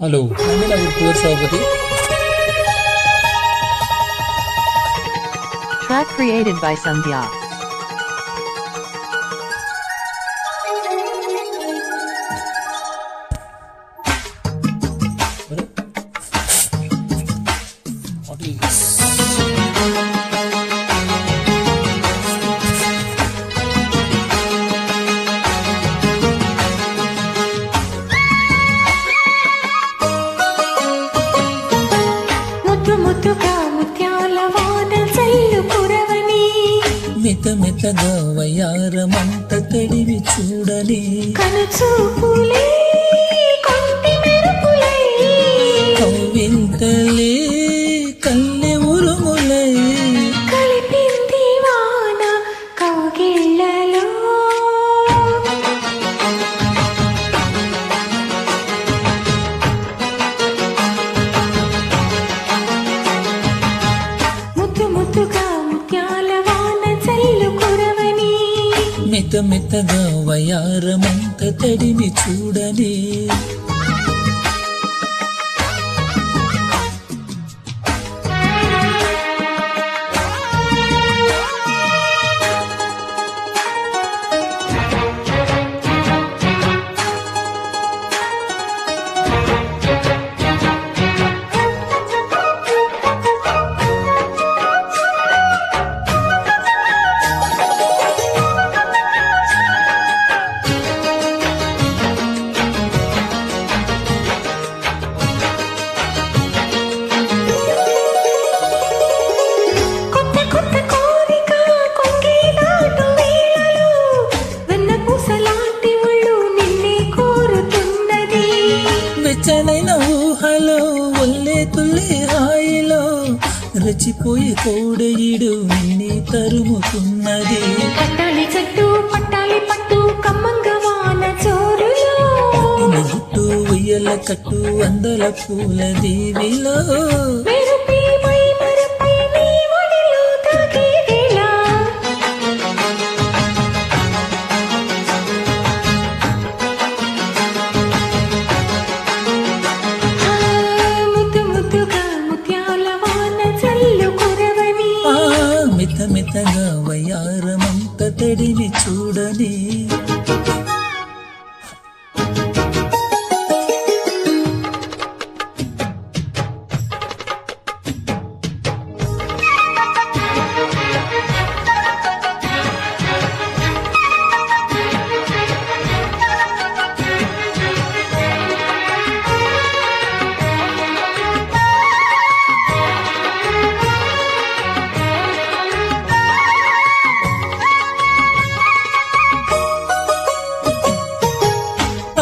Hello అండి, నా పేరు poor సౌపతి. Track created by Sandhya. What is this? ముద్దు ముద్దుగా ముత్యాల వాన చల్లు కురవని మెత మెతగా వయ్యారమంత తడివి చూడని కనుచూపులే కొంటి మెరుపులై కవ్వింతలే కల్లె ఉరుములై కలిపింది వాన కౌగిళ్ళలో ముద్దు ముద్దుగా ముత్యాల వాన చల్లు కురవని మెత మెతగా వయ్యారమంత తడివి చూడని కొత్త కొత్త కోరిక కొంగే నాటు వేళలో వెన్నపూసలాంటి ఒళ్ళు నిన్నే కోరుతున్నది వెచ్చనైన ఊహలో ఒల్లే తుల్లే హాయిలో రచిపోయి కోడయిడు నిన్నే తరుముతున్నది కట్టాలి చెట్టు పట్టాలి పట్టు కమ్మంగ వాన చోరులో గుట్టు ఉయ్యల కట్టు అందల పూల దీవిలో మెరుపే మై మరపై నీ ఒడిలో తాకే వేళ ఆ, ముద్దు ముద్దుగా ముత్యాల వాన చల్లు కురవని ఆ మిత మితగా వయ్యారమంత తడిని చూడని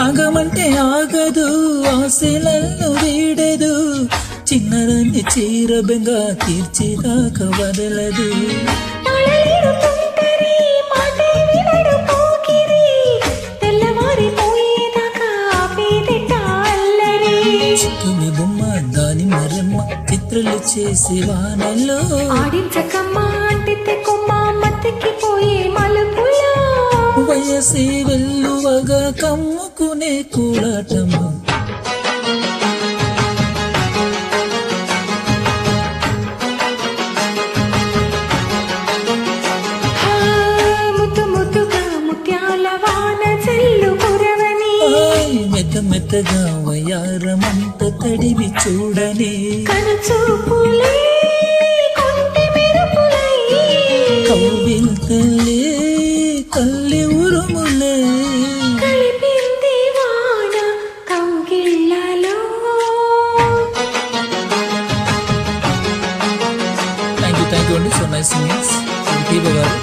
ఆగమంటే ఆగదు ఆశలను వీడదు చిన్నరన్ని చీర బెంగ తీర్చేదాకా వదలదు తాళలేరు తుంటరి మాటే వినడు పోకిరి తెల్లవారిపోయేదాకా ఆపేదెట్ట అల్లరి చిక్కుమి బొమ్మ దాని మరమ్మ చిత్రలు చేసే వానల్లో ఆడించకమ్మ అంటితే కొమ్మ మత్తికిపోయే మలుపులో వయసే వెల్లువగా కమ్ముకునే కూలాటము ఆ, ముద్దు ముద్దుగా ముత్యాల వాన చెల్లు కురవని మెత్త మెత్తగా వయ్యారమంత తడివి చూడని కనుచూపులే కొంటి మెరుపులై కవ్వింతలే కల్లె ఉరుములే కలిపింది వాన కౌగిళ్ళలో థ్యాంక్ యూ అండి. సో నైస్ సింగింగ్స్ గారు